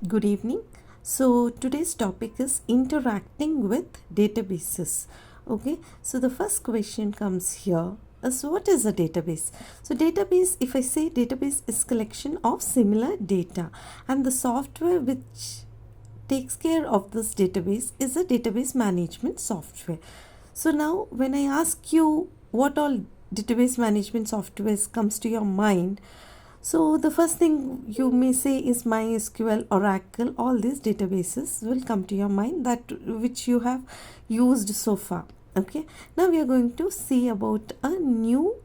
Good evening. So today's topic is interacting with databases. Okay, so the first question comes here is what is a database? So database, if I say database is collection of similar data, and the software which takes care of this database is a database management software. So now when I ask you what all database management softwares comes to your mind, so the first thing you may say is MySQL, Oracle, all these databases will come to your mind that which you have used so far. Okay, now we are going to see about a new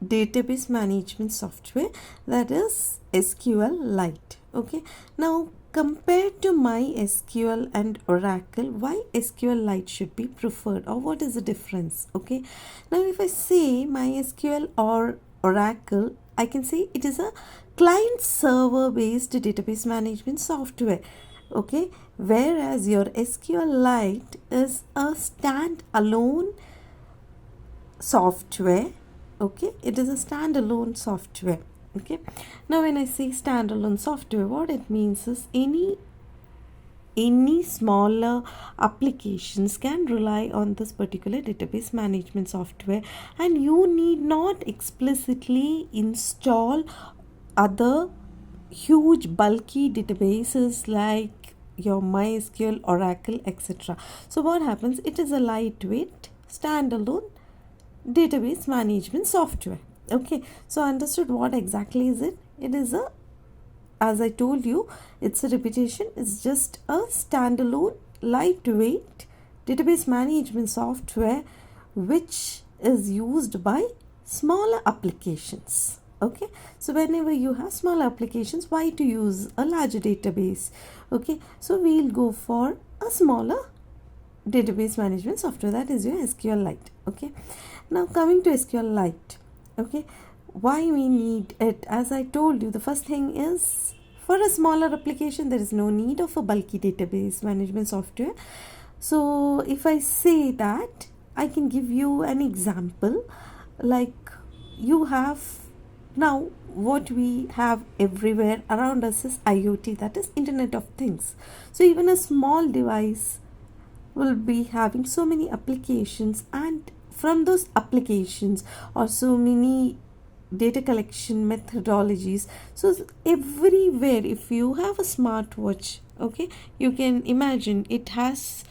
database management software, that is sqlite. Okay, now compared to MySQL and Oracle, why SQLite should be preferred, or what is the difference? Okay, now if I say MySQL or Oracle, I can say it is a client server based database management software. Okay, whereas your SQLite is a standalone software. Okay, it is a standalone software. Okay, now when I say standalone software, what it means is any smaller applications can rely on this particular database management software, and you need not explicitly install other huge bulky databases like your MySQL, Oracle, etc. So what happens, it is a lightweight standalone database management software. Okay, so understood what exactly is it? It is a, as I told you, it's a repetition, it's just a standalone lightweight database management software which is used by smaller applications. Okay, so whenever you have smaller applications, why to use a larger database? Okay, so we'll go for a smaller database management software, that is your SQLite. Okay, now coming to SQLite, okay, why we need it? As I told you, the first thing is, for a smaller application there is no need of a bulky database management software. So if I say that, I can give you an example. Like, you have now, what we have everywhere around us is IoT, that is Internet of Things. So even a small device will be having so many applications, and from those applications or so many data collection methodologies. So everywhere, if you have a smartwatch, okay, you can imagine it has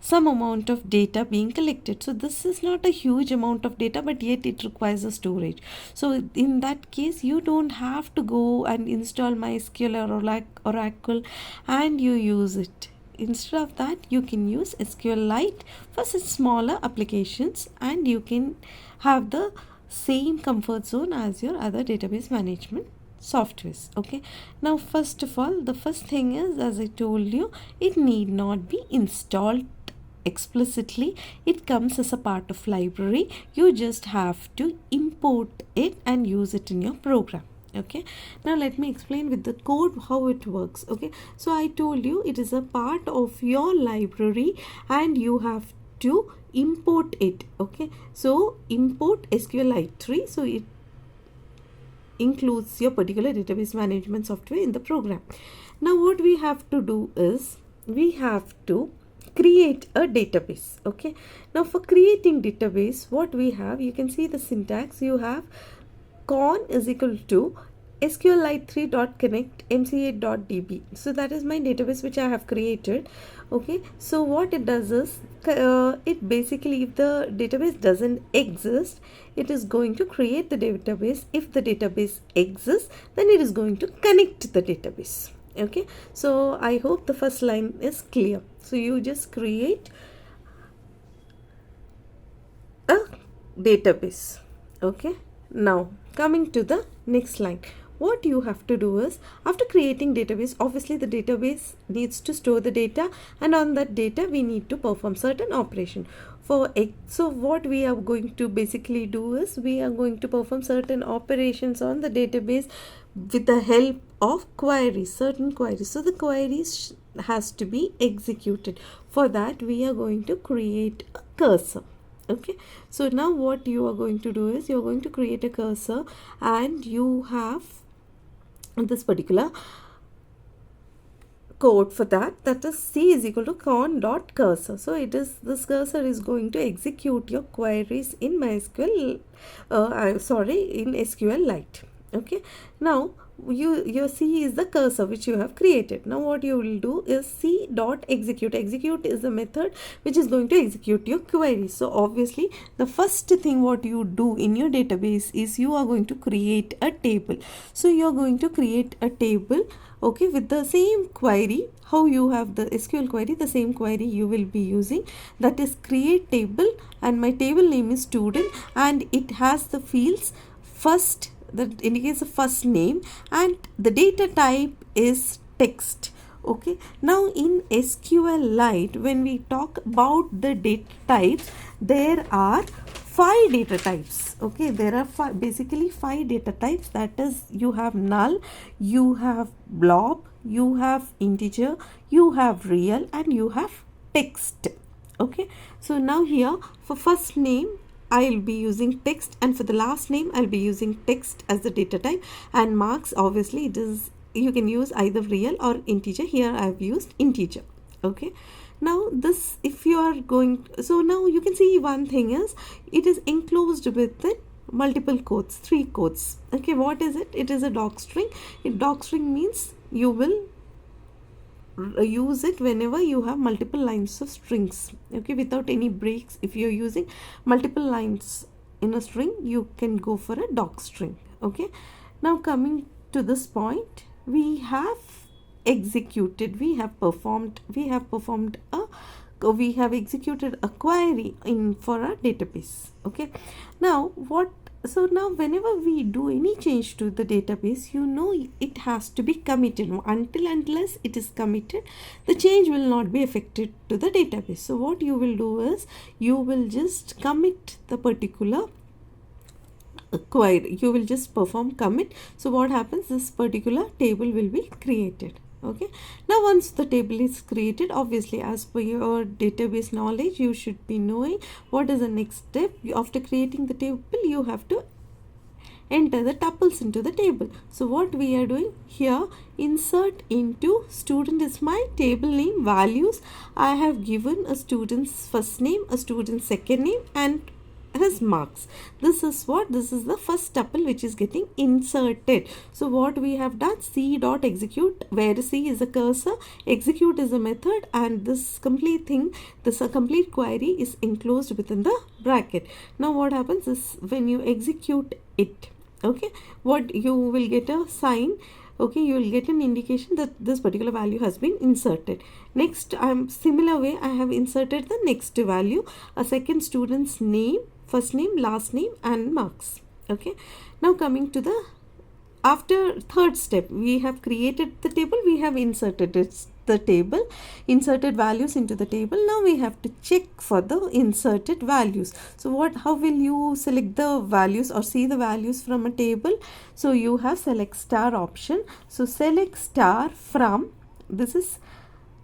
some amount of data being collected. So this is not a huge amount of data, but yet it requires a storage. So in that case, you don't have to go and install MySQL or Oracle and you use it. Instead of that, you can use SQLite for such smaller applications, and you can have the same comfort zone as your other database management softwares. Okay, now first of all, the first thing is, as I told you, it need not be installed explicitly. It comes as a part of library. You just have to import it and use it in your program. Okay, now let me explain with the code how it works. Okay, so I told you it is a part of your library and you have to import it. Okay, so import sqlite3, so it includes your particular database management software in the program. Now what we have to do is, we have to create a database. Okay, now for creating database, what we have, you can see the syntax. You have con is equal to sqlite3.connect mc8.db. So that is my database which I have created. Okay, so what it does is, it basically, if the database doesn't exist, it is going to create the database. If the database exists, then it is going to connect the database. Okay, so I hope the first line is clear. So you just create a database. Okay, now coming to the next line, what you have to do is, after creating database, obviously the database needs to store the data, and on that data we need to perform certain operation. So what we are going to basically do is, we are going to perform certain operations on the database with the help of queries, certain queries. So the queries has to be executed. For that, we are going to create a cursor. Okay, so now what you are going to do is, you are going to create a cursor, and you have this particular code for that, that is C is equal to con dot cursor. So it is, this cursor is going to execute your queries in MySQL, in SQLite. Okay, now your C is the cursor which you have created. Now what you will do is C dot execute. Execute is the method which is going to execute your query. So obviously the first thing what you do in your database is you are going to create a table. So you are going to create a table, okay, with the same query. How you have the SQL query, the same query you will be using, that is create table, and my table name is student, and it has the fields first, that indicates the first name, and the data type is text. Okay, now in SQLite, when we talk about the data types, there are 5 data types. Okay, there are basically 5 data types, that is, you have null, you have blob, you have integer, you have real, and you have text. Okay, so now here for first name I'll be using text, and for the last name I'll be using text as the data type, and marks, obviously it is, you can use either real or integer. Here I've used integer. Okay, now this, if you are going, so now you can see one thing is it is enclosed with the multiple quotes, 3 quotes. Okay, what is it? It is a docstring. Docstring means you will use it whenever you have multiple lines of strings, okay, without any breaks. If you're using multiple lines in a string, you can go for a docstring. Okay, now coming to this point, we have executed, we have executed a query in for a database. Okay, now so now whenever we do any change to the database, you know it has to be committed. Unless it is committed, the change will not be affected to the database. So what you will do is you will just commit the particular query, you will just perform commit. So what happens, this particular table will be created. Okay, now once the table is created, obviously as per your database knowledge, you should be knowing what is the next step. After creating the table, you have to enter the tuples into the table. So what we are doing here, insert into student is my table name, values. I have given a student's first name, a student's second name, and his marks. This is the first tuple which is getting inserted. So what we have done, C dot execute, where C is a cursor, execute is a method, and this complete thing, this complete query is enclosed within the bracket. Now what happens is when you execute it, okay, what you will get a sign, okay, you will get an indication that this particular value has been inserted. Next, similar way I have inserted the next value, a second student's name, first name, last name, and marks. Okay, now coming to the after third step, we have created the table, we have inserted the table, inserted values into the table. Now we have to check for the inserted values. So how will you select the values or see the values from a table? So you have select star option. So select star from, this is,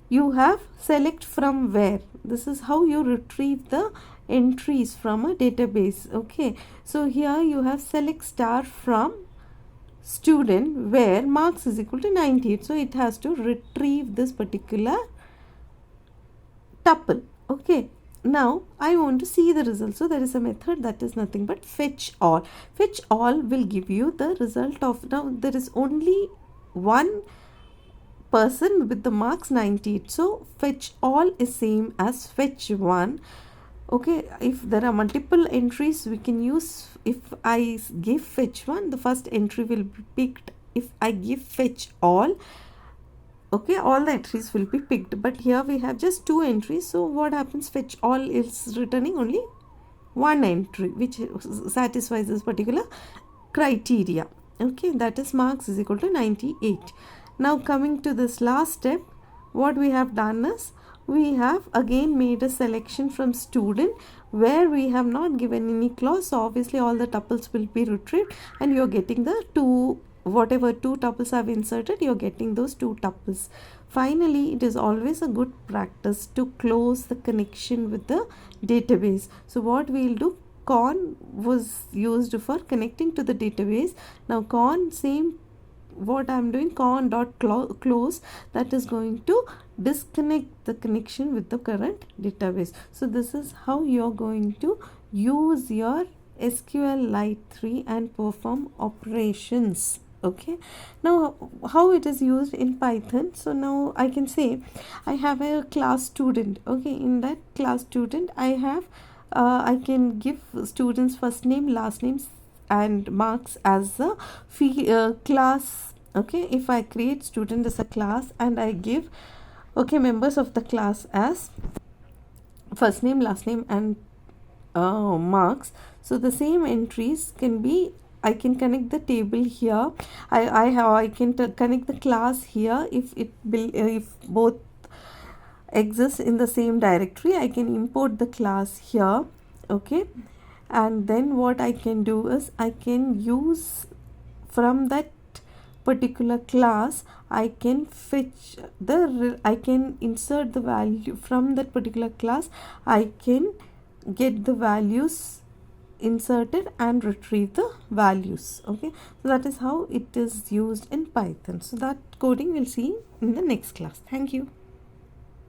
you have select from where, this is how you retrieve the entries from a database. Okay, so here you have select star from student where marks is equal to 98. So it has to retrieve this particular tuple. Okay, now I want to see the result. So there is a method that is nothing but fetch all. Fetch all will give you the result of, now there is only one person with the marks 98. So fetch all is same as fetch one. Okay, if there are multiple entries, we can use, if I give fetch one, the first entry will be picked. If I give fetch all, okay, all the entries will be picked. But here we have just 2 entries. So what happens, fetch all is returning only one entry which satisfies this particular criteria. Okay, that is marks is equal to 98. Now coming to this last step, what we have done is we have again made a selection from student where we have not given any clause. So obviously all the tuples will be retrieved, and you're getting the whatever 2 tuples I've inserted, you're getting those 2 tuples. Finally, it is always a good practice to close the connection with the database. So what we'll do, con was used for connecting to the database. Now con, same what I'm doing, con dot close, that is going to disconnect the connection with the current database. So this is how you're going to use your SQLite 3 and perform operations. Okay, now how it is used in Python. So now I can say I have a class student. Okay, in that class student I have I can give students first name, last names and marks as a class. Okay, if I create student as a class and I give, okay, members of the class as first name, last name and marks. So the same entries can be, I can connect the table here. I can connect the class here. If if both exists in the same directory, I can import the class here. Okay, and then what I can do is I can use from that particular class, I can fetch I can insert the value from that particular class. I can get the values inserted and retrieve the values. Okay, so that is how it is used in Python. So that coding we'll see in the next class. Thank you.